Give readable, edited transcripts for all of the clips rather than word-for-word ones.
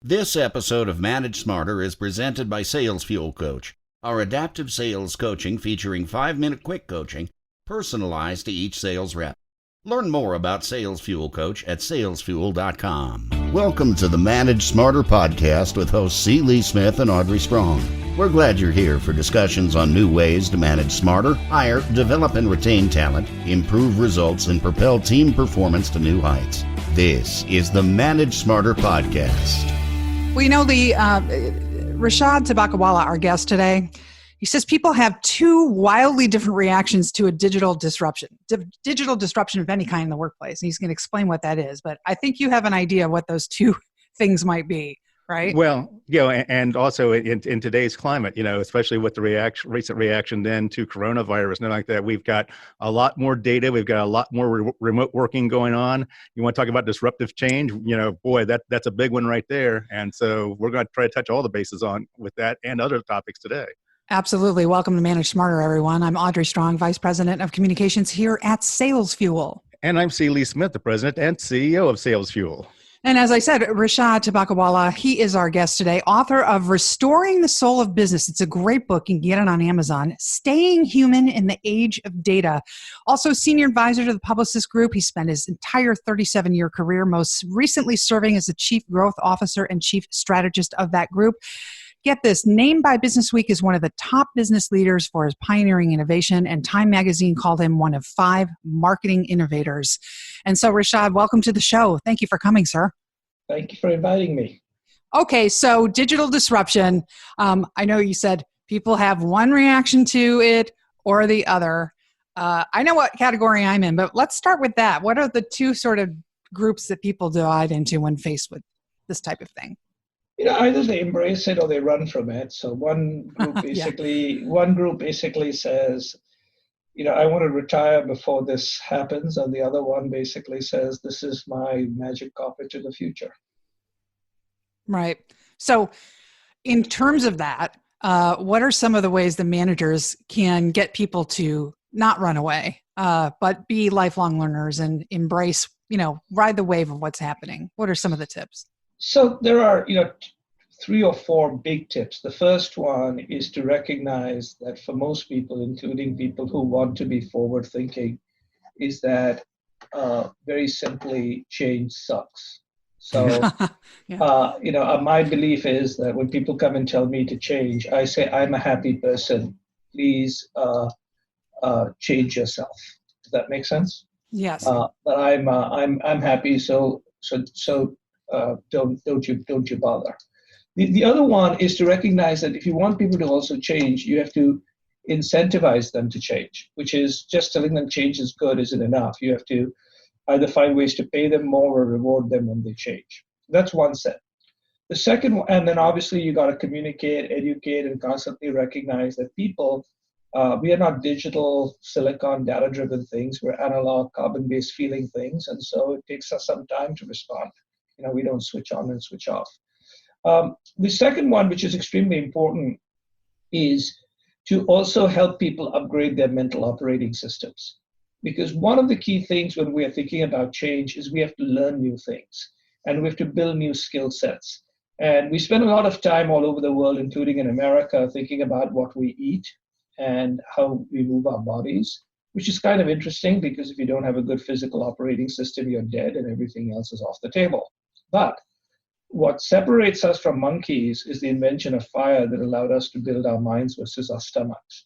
This episode of Manage Smarter is presented by Sales Fuel Coach, our adaptive sales coaching featuring 5-minute quick coaching personalized to each sales rep. Learn more about Sales Fuel Coach at salesfuel.com. Welcome to the Manage Smarter podcast with hosts C. Lee Smith and Audrey Strong. We're glad you're here for discussions on new ways to manage smarter, hire, develop and retain talent, improve results, and propel team performance to new heights. This is the Manage Smarter podcast. We know Rishad Tobaccowala, our guest today, he says people have two wildly different reactions to a digital disruption. Digital disruption of any kind in the workplace. And he's going to explain what that is. But I think you have an idea of what those two things might be, right? Well, and also in today's climate, especially with the recent reaction then to coronavirus and like that, we've got a lot more data. We've got a lot more remote working going on. You want to talk about disruptive change? Boy, that's a big one right there. And so we're going to try to touch all the bases on with that and other topics today. Absolutely. Welcome to Manage Smarter, everyone. I'm Audrey Strong, Vice President of Communications here at Sales Fuel. And I'm C. Lee Smith, the President and CEO of Sales Fuel. And as I said, Rishad Tobaccowala, he is our guest today, author of Restoring the Soul of Business. It's a great book. You can get it on Amazon. Staying Human in the Age of Data. Also senior advisor to the Publicis Groupe. He spent his entire 37-year career, most recently serving as the Chief Growth Officer and Chief Strategist of that group. Get this, named by BusinessWeek as one of the top business leaders for his pioneering innovation, and Time Magazine called him one of 5 marketing innovators. And so, Rishad, welcome to the show. Thank you for coming, sir. Thank you for inviting me. Okay, so digital disruption. I know you said people have one reaction to it or the other. I know what category I'm in, but let's start with that. What are the two sort of groups that people divide into when faced with this type of thing? Either they embrace it or they run from it. So one group basically says, I want to retire before this happens. And the other one basically says, this is my magic carpet to the future. Right. So in terms of that, what are some of the ways the managers can get people to not run away, but be lifelong learners and embrace, ride the wave of what's happening? What are some of the tips? So there are, 3 or 4 big tips. The first one is to recognize that for most people, including people who want to be forward thinking, is that very simply change sucks. So, my belief is that when people come and tell me to change, I say, I'm a happy person. Please change yourself. Does that make sense? Yes. But I'm happy. So don't you bother. The other one is to recognize that if you want people to also change, you have to incentivize them to change, which is just telling them change is good isn't enough. You have to either find ways to pay them more or reward them when they change. That's one set. The second one, and then obviously you got to communicate, educate, and constantly recognize that people, we are not digital, silicon, data-driven things. We're analog, carbon-based feeling things. And so it takes us some time to respond. We don't switch on and switch off. The second one, which is extremely important, is to also help people upgrade their mental operating systems. Because one of the key things when we are thinking about change is we have to learn new things and we have to build new skill sets. And we spend a lot of time all over the world, including in America, thinking about what we eat and how we move our bodies, which is kind of interesting because if you don't have a good physical operating system, you're dead and everything else is off the table. But what separates us from monkeys is the invention of fire that allowed us to build our minds versus our stomachs.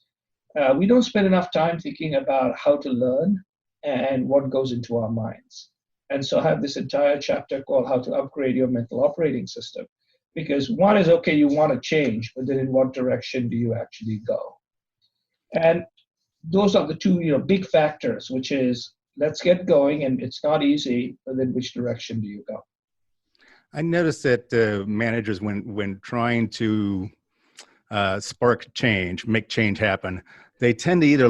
We don't spend enough time thinking about how to learn and what goes into our minds. And so I have this entire chapter called How to Upgrade Your Mental Operating System. Because one is, okay, you want to change, but then in what direction do you actually go? And those are the two big factors, which is let's get going, and it's not easy, but then which direction do you go? I noticed that managers, when trying to spark change, make change happen, they tend to either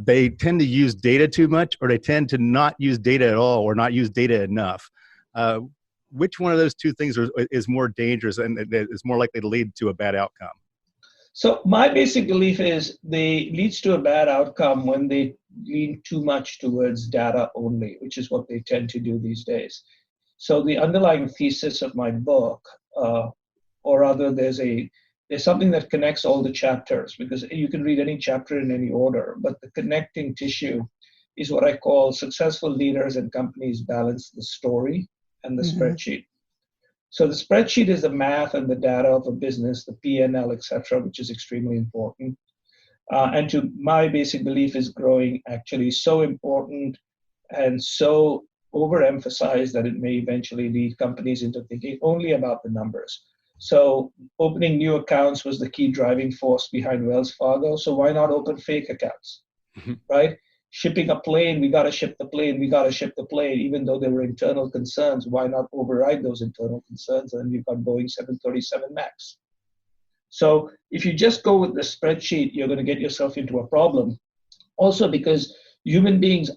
they tend to use data too much, or they tend to not use data at all, or not use data enough. Which one of those two things is more dangerous and is more likely to lead to a bad outcome? So my basic belief is they leads to a bad outcome when they lean too much towards data only, which is what they tend to do these days. So the underlying thesis of my book, or rather there's something that connects all the chapters, because you can read any chapter in any order, but the connecting tissue is what I call successful leaders and companies balance the story and the spreadsheet. So the spreadsheet is the math and the data of a business, the P&L, et cetera, which is extremely important. And to my basic belief is growing actually so important and so overemphasized that it may eventually lead companies into thinking only about the numbers. So opening new accounts was the key driving force behind Wells Fargo. So why not open fake accounts, right? Shipping a plane, we got to ship the plane, even though there were internal concerns. Why not override those internal concerns? And you've got Boeing 737 MAX. So if you just go with the spreadsheet, you're going to get yourself into a problem. Also because human beings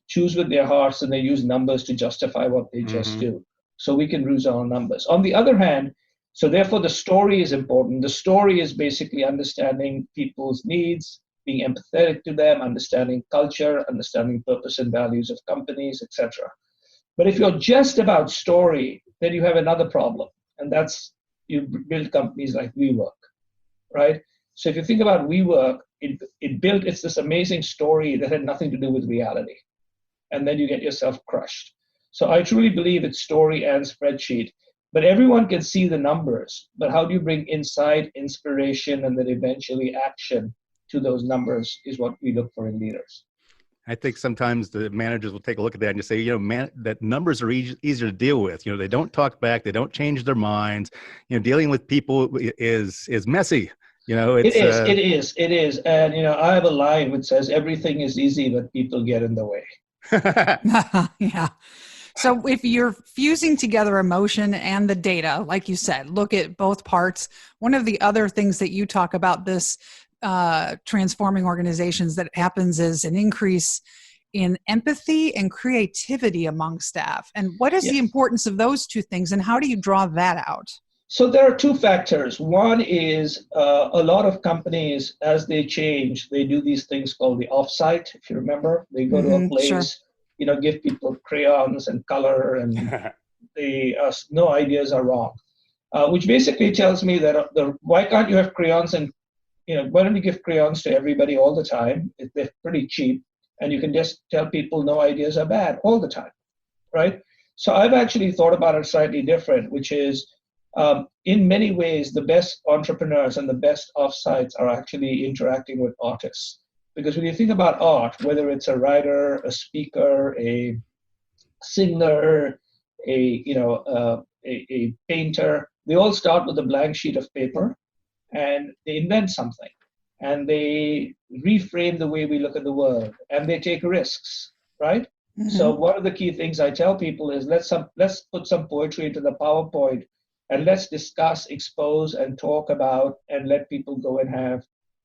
choose with their hearts and they use numbers to justify what they just do. So we can use our numbers. On the other hand, so therefore the story is important. The story is basically understanding people's needs, being empathetic to them, understanding culture, understanding purpose and values of companies, etc. But if you're just about story, then you have another problem. And that's you build companies like WeWork, right? So if you think about WeWork, it's this amazing story that had nothing to do with reality. And then you get yourself crushed. So I truly believe it's story and spreadsheet, but everyone can see the numbers. But how do you bring insight, inspiration, and then eventually action to those numbers is what we look for in leaders. I think sometimes the managers will take a look at that and just say, that numbers are easier to deal with. They don't talk back, they don't change their minds. Dealing with people is messy. It is. And, I have a line which says everything is easy, but people get in the way. Yeah. So if you're fusing together emotion and the data, like you said, look at both parts. One of the other things that you talk about this transforming organizations that happens is an increase in empathy and creativity among staff. And what is the importance of those two things, and how do you draw that out? So there are two factors. One is a lot of companies, as they change, they do these things called the offsite. If you remember, they go to a place, sure. Give people crayons and color, and they no ideas are wrong, which basically tells me that why can't you have crayons and why don't you give crayons to everybody all the time? They're pretty cheap, and you can just tell people no ideas are bad all the time, right? So I've actually thought about it slightly different, which is in many ways, the best entrepreneurs and the best offsites are actually interacting with artists. Because when you think about art, whether it's a writer, a speaker, a singer, a painter, they all start with a blank sheet of paper and they invent something and they reframe the way we look at the world and they take risks, right? Mm-hmm. So one of the key things I tell people is let's put some poetry into the PowerPoint and let's discuss, expose, and talk about, and let people go and have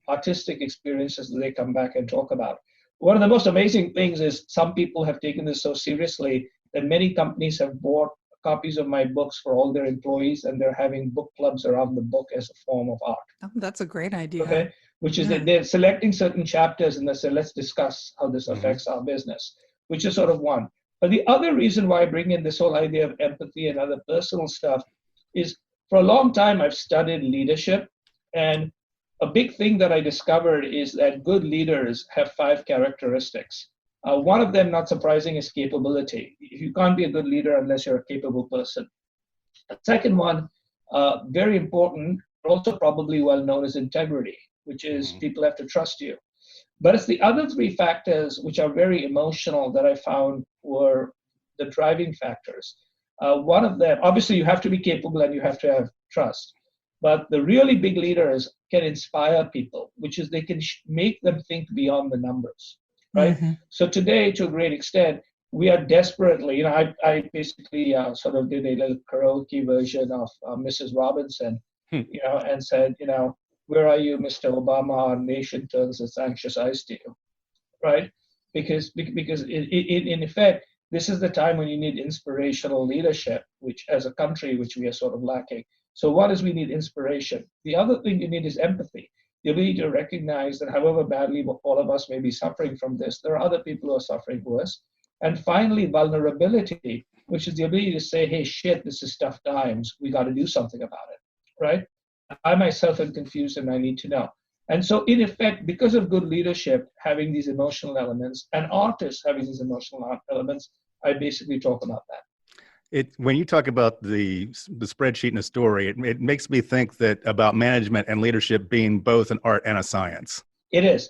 artistic experiences that they come back and talk about. One of the most amazing things is some people have taken this so seriously that many companies have bought copies of my books for all their employees, and they're having book clubs around the book as a form of art. Oh, that's a great idea. Okay, which is that they're selecting certain chapters and they say, let's discuss how this affects our business, which is sort of one. But the other reason why I bring in this whole idea of empathy and other personal stuff is for a long time I've studied leadership, and a big thing that I discovered is that good leaders have 5 characteristics. One of them, not surprising, is capability. You can't be a good leader unless you're a capable person. The second one, very important, also probably well known, is integrity, which is people have to trust you. But it's the other 3 factors, which are very emotional, that I found were the driving factors. One of them, obviously you have to be capable and you have to have trust. But the really big leaders can inspire people, which is they can make them think beyond the numbers, right? Mm-hmm. So today, to a great extent, we are desperately, I basically sort of did a little karaoke version of Mrs. Robinson, and said, where are you, Mr. Obama? Our nation turns its anxious eyes to you, right? Because in effect, this is the time when you need inspirational leadership, which as a country, which we are sort of lacking. So one is we need inspiration. The other thing you need is empathy. The ability to recognize that however badly all of us may be suffering from this, there are other people who are suffering worse. And finally, vulnerability, which is the ability to say, hey, shit, this is tough times. We got to do something about it, right? I myself am confused and I need to know. And so, in effect, because of good leadership having these emotional elements and artists having these emotional elements, I basically talk about that. When you talk about the spreadsheet and a story, it makes me think that about management and leadership being both an art and a science. It is.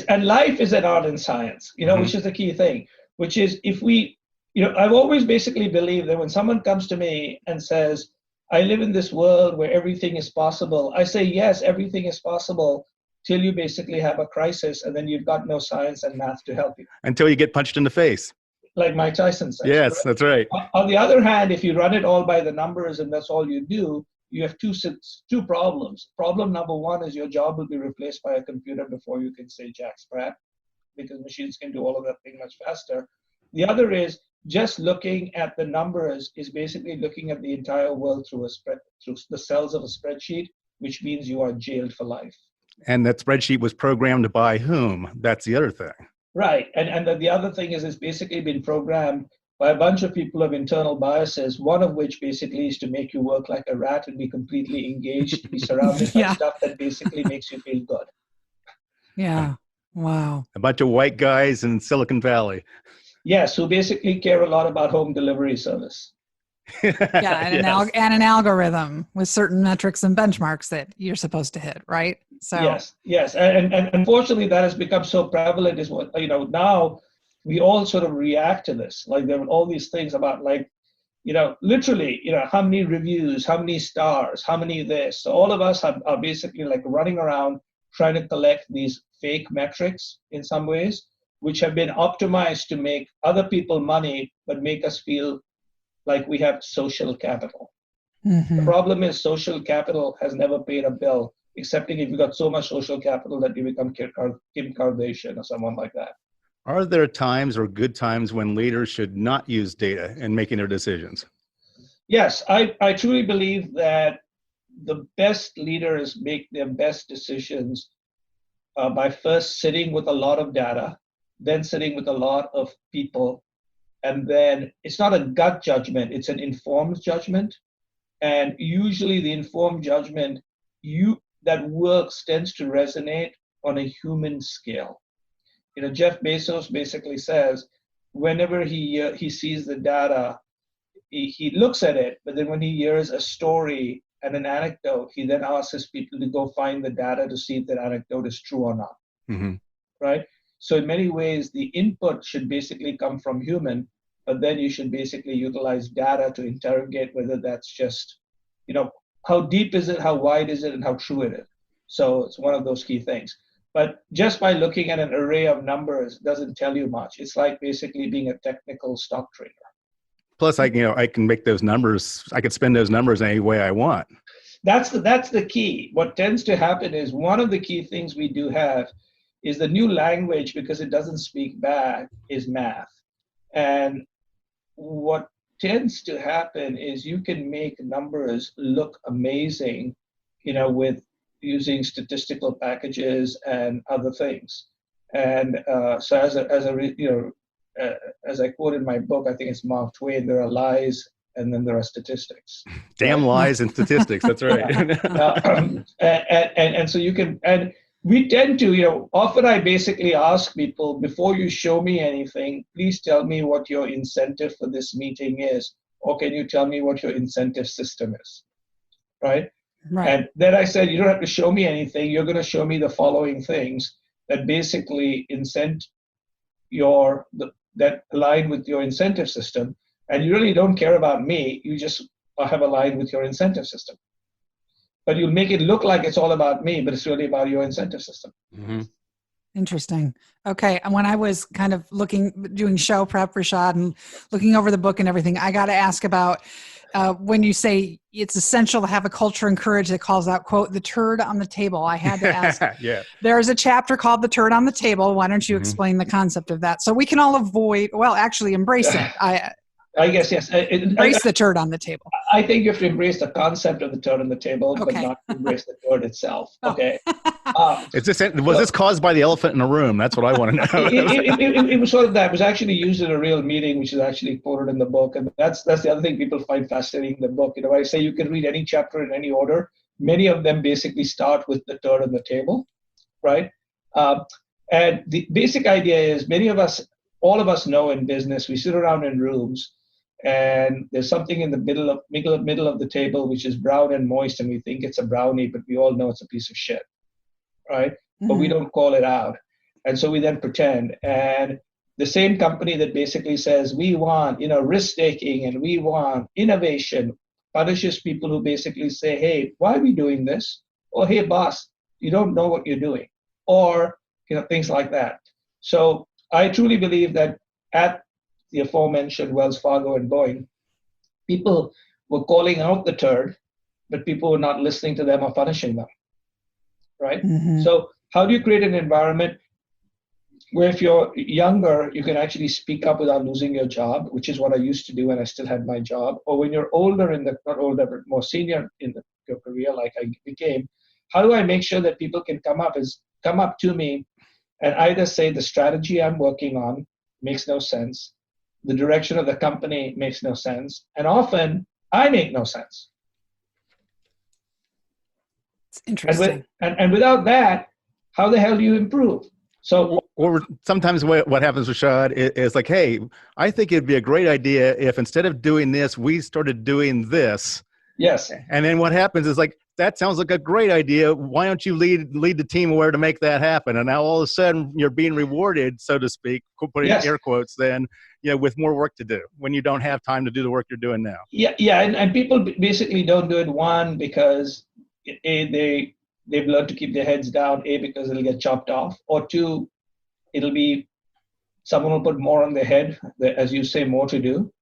And life is an art and science, which is the key thing, which is if we, I've always basically believed that when someone comes to me and says, I live in this world where everything is possible, I say, yes, everything is possible till you basically have a crisis and then you've got no science and math to help you. Until you get punched in the face. Like Mike Tyson says. Yes, right? That's right. On the other hand, if you run it all by the numbers and that's all you do, you have two problems. Problem number one is your job will be replaced by a computer before you can say Jack Sprat, because machines can do all of that thing much faster. The other is just looking at the numbers is basically looking at the entire world through the cells of a spreadsheet, which means you are jailed for life. And that spreadsheet was programmed by whom? That's the other thing. Right. And the other thing is it's basically been programmed by a bunch of people of internal biases, one of which basically is to make you work like a rat and be completely engaged, to be surrounded by stuff that basically makes you feel good. Yeah. Wow. A bunch of white guys in Silicon Valley. Yes, who basically care a lot about home delivery service. And an algorithm with certain metrics and benchmarks that you're supposed to hit, right? So yes, and unfortunately that has become so prevalent. Is what now we all sort of react to this. Like there are all these things about literally, how many reviews, how many stars, how many this. So all of us are basically like running around trying to collect these fake metrics in some ways, which have been optimized to make other people money, but make us feel like we have social capital. Mm-hmm. The problem is social capital has never paid a bill, excepting if you got so much social capital that you become Kim Kardashian or someone like that. Are there times or good times when leaders should not use data in making their decisions? Yes, I truly believe that the best leaders make their best decisions by first sitting with a lot of data, then sitting with a lot of people. And then it's not a gut judgment, it's an informed judgment. And usually the informed judgment that works tends to resonate on a human scale. Jeff Bezos basically says, whenever he sees the data, he looks at it, but then when he hears a story and an anecdote, he then asks his people to go find the data to see if that anecdote is true or not. Mm-hmm. Right? So in many ways, the input should basically come from human, but then you should basically utilize data to interrogate whether that's just, how deep is it, how wide is it, and how true it is. So it's one of those key things. But just by looking at an array of numbers doesn't tell you much. It's like basically being a technical stock trader. Plus, I can make those numbers. I could spend those numbers any way I want. That's the key. What tends to happen is one of the key things we do have is the new language, because it doesn't speak back, is math. And what tends to happen is you can make numbers look amazing, with using statistical packages and other things. And so as I quote in my book, I think it's Mark Twain, there are lies and then there are statistics. Damn lies and statistics, that's right. And so you can, and we tend to, often I basically ask people, before you show me anything, please tell me what your incentive for this meeting is, or can you tell me what your incentive system is, right? And then I said, you don't have to show me anything, you're going to show me the following things that basically incent that align with your incentive system, and you really don't care about me, you just have aligned with your incentive system. But you'll make it look like it's all about me, but it's really about your incentive system. Mm-hmm. Interesting. Okay. And when I was kind of doing show prep, Rishad, and looking over the book and everything, I got to ask about when you say it's essential to have a culture and courage that calls out, quote, the turd on the table. I had to ask. Yeah. There's a chapter called The Turd on the Table. Why don't you explain the concept of that? So we can all embrace it. I guess, yes. Embrace the turd on the table. I think you have to embrace the concept of the turd on the table, but not embrace the turd itself. Okay. Was this caused by the elephant in the room? That's what I want to know. It was sort of that. It was actually used in a real meeting, which is actually quoted in the book. And that's the other thing people find fascinating in the book. I say you can read any chapter in any order. Many of them basically start with the turd on the table, right? And the basic idea is all of us know in business, we sit around in rooms and there's something in the middle of the table which is brown and moist, and we think it's a brownie, but we all know it's a piece of shit, right? Mm-hmm. But we don't call it out. And so we then pretend. And the same company that basically says we want, risk-taking and we want innovation punishes people who basically say, hey, why are we doing this? Or, hey, boss, you don't know what you're doing. Or, things like that. So I truly believe that at the aforementioned Wells Fargo and Boeing, people were calling out the turd, but people were not listening to them or punishing them, right? Mm-hmm. So how do you create an environment where if you're younger, you can actually speak up without losing your job, which is what I used to do when I still had my job, or when you're older not older, but more senior in your career, like I became, how do I make sure that people can come up to me and either say the strategy I'm working on makes no sense, the direction of the company makes no sense, and often I make no sense. It's interesting. And without that, how the hell do you improve? So, or sometimes what happens, Rishad, is like, hey, I think it'd be a great idea if instead of doing this, we started doing this. Yes. And then what happens is like, that sounds like a great idea. Why don't you lead the team where to make that happen? And now all of a sudden you're being rewarded, so to speak, putting air quotes, then, with more work to do when you don't have time to do the work you're doing now. Yeah. And people basically don't do it, one, because they've learned to keep their heads down, because it'll get chopped off, or two, it'll be someone will put more on their head, as you say, more to do,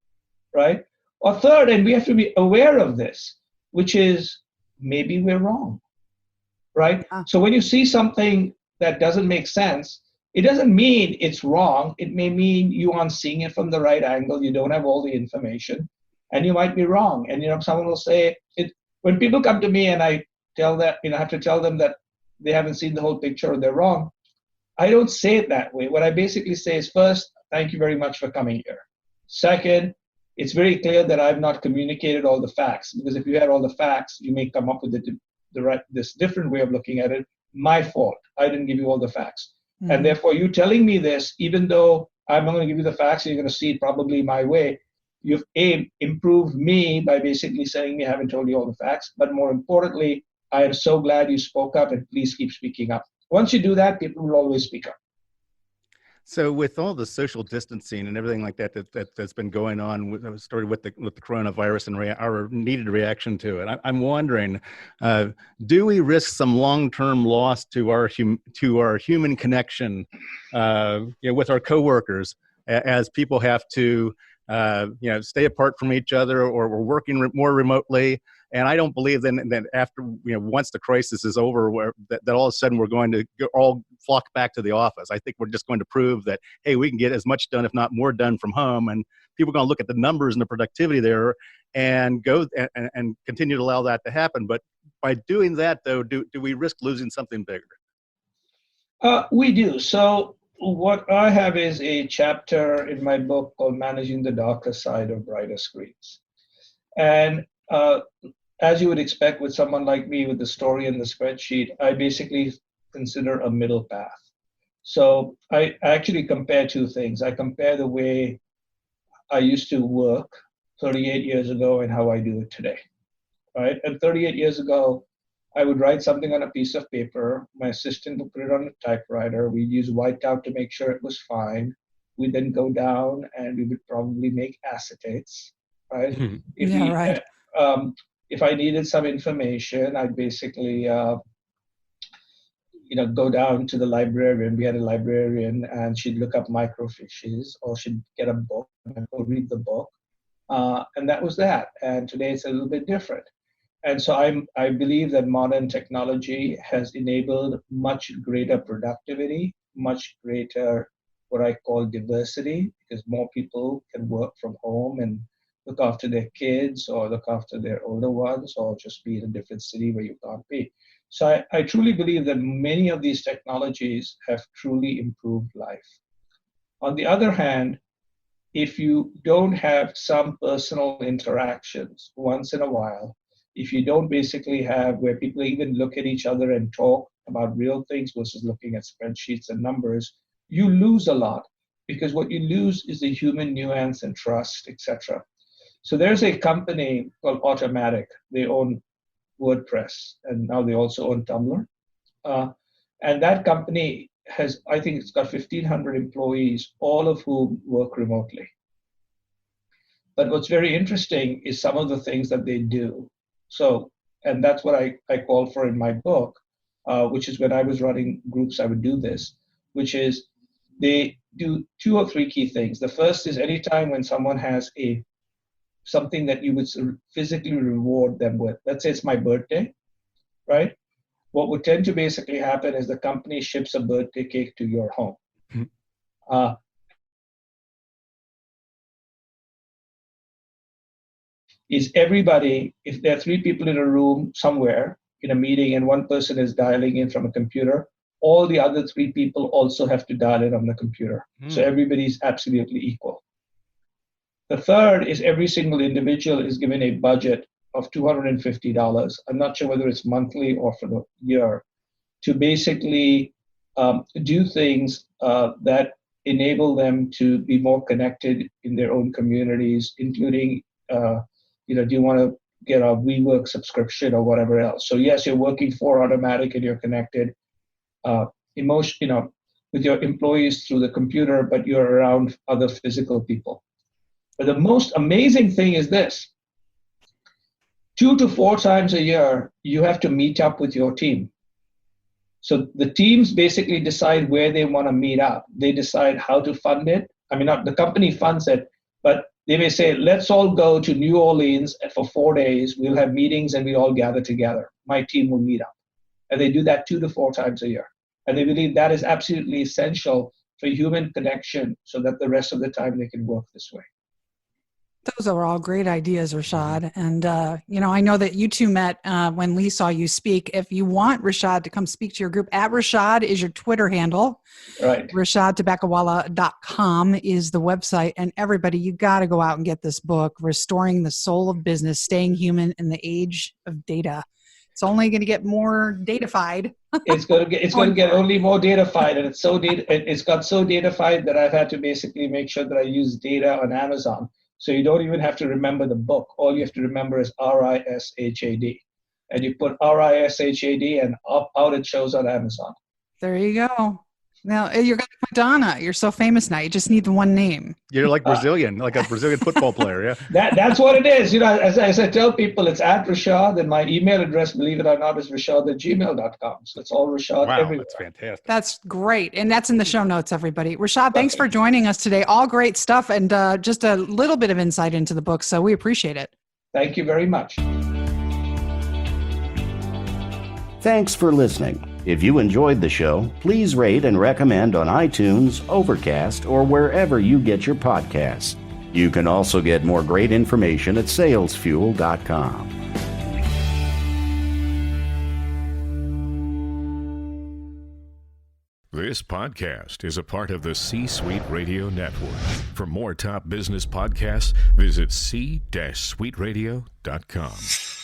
right? Or third, and we have to be aware of this, which is maybe we're wrong, right? So when you see something that doesn't make sense, it doesn't mean it's wrong. It may mean you aren't seeing it from the right angle. You don't have all the information, and you might be wrong. And someone will say it when people come to me and I tell that, I have to tell them that they haven't seen the whole picture or they're wrong. I don't say it that way. What I basically say is, first, thank you very much for coming here. Second, it's very clear that I've not communicated all the facts, because if you had all the facts, you may come up with this different way of looking at it. My fault. I didn't give you all the facts. Mm-hmm. And therefore, you telling me this, even though I'm not going to give you the facts, you're going to see it probably my way. You've improved me by basically saying me I haven't told you all the facts. But more importantly, I am so glad you spoke up, and please keep speaking up. Once you do that, people will always speak up. So with all the social distancing and everything like that's been going on, started with the coronavirus and our needed reaction to it, I'm wondering, do we risk some long-term loss to our human connection, with our coworkers, as people have to stay apart from each other, or we're working more remotely? And I don't believe then that after, once the crisis is over, that all of a sudden we're going to all flock back to the office. I think we're just going to prove that, hey, we can get as much done, if not more done, from home. And people are going to look at the numbers and the productivity there and go and continue to allow that to happen. But by doing that, though, do we risk losing something bigger? We do. So what I have is a chapter in my book called Managing the Darker Side of Brighter Screens. And as you would expect with someone like me with the story and the spreadsheet, I basically consider a middle path. So I actually compare two things. I compare the way I used to work 38 years ago and how I do it today, right? And 38 years ago, I would write something on a piece of paper. My assistant would put it on a typewriter. We'd use whiteout to make sure it was fine. We'd then go down and we would probably make acetates, right? Mm-hmm. If I needed some information, I'd basically, go down to the librarian. We had a librarian, and she'd look up microfiches, or she'd get a book and go read the book, and that was that. And today it's a little bit different. And so I believe that modern technology has enabled much greater productivity, much greater what I call diversity, because more people can work from home and look after their kids or look after their older ones or just be in a different city where you can't be. So I truly believe that many of these technologies have truly improved life. On the other hand, if you don't have some personal interactions once in a while, if you don't basically have where people even look at each other and talk about real things versus looking at spreadsheets and numbers, you lose a lot, because what you lose is the human nuance and trust, etc. So there's a company called Automatic. They own WordPress, and now they also own Tumblr. And that company has, I think it's got 1,500 employees, all of whom work remotely. But what's very interesting is some of the things that they do. So, and that's what I call for in my book, which is when I was running groups, I would do this, which is they do 2 or 3 key things. The first is anytime when someone has something that you would physically reward them with, let's say it's my birthday, right? What would tend to basically happen is the company ships a birthday cake to your home. Mm-hmm. Is everybody, if there are 3 people in a room somewhere in a meeting and one person is dialing in from a computer, all the other 3 people also have to dial in on the computer. So everybody's absolutely equal. The third is every single individual is given a budget of $250. I'm not sure whether it's monthly or for the year, to basically do things that enable them to be more connected in their own communities, including, do you want to get a WeWork subscription or whatever else? So yes, you're working for Automatic and you're connected with your employees through the computer, but you're around other physical people. But the most amazing thing is this: 2 to 4 times a year, you have to meet up with your team. So the teams basically decide where they want to meet up. They decide how to fund it. I mean, not the company funds it, but they may say, let's all go to New Orleans for 4 days. We'll have meetings and we all gather together. My team will meet up. And they do that 2 to 4 times a year. And they believe that is absolutely essential for human connection so that the rest of the time they can work this way. Those are all great ideas, Rishad. And, I know that you two met when Lee saw you speak. If you want Rishad to come speak to your group, @Rishad is your Twitter handle. Right. RishadTobaccowala.com is the website. And everybody, you got to go out and get this book, Restoring the Soul of Business, Staying Human in the Age of Data. It's only going to get more datafied. It's going to get only more datafied, and it's got so datafied that I've had to basically make sure that I use data on Amazon. So you don't even have to remember the book. All you have to remember is RISHAD. And you put RISHAD and out it shows on Amazon. There you go. Now, you're like Madonna. You're so famous now. You just need the one name. You're like Brazilian, like a Brazilian football player, yeah? That's what it is. As I tell people, it's @Rishad, and my email address, believe it or not, is rishad@gmail.com. So it's all Rishad everywhere. That's fantastic. That's great. And that's in the show notes, everybody. Rishad, thanks for joining us today. All great stuff and just a little bit of insight into the book. So we appreciate it. Thank you very much. Thanks for listening. If you enjoyed the show, please rate and recommend on iTunes, Overcast, or wherever you get your podcasts. You can also get more great information at salesfuel.com. This podcast is a part of the C-Suite Radio Network. For more top business podcasts, visit c-suiteradio.com.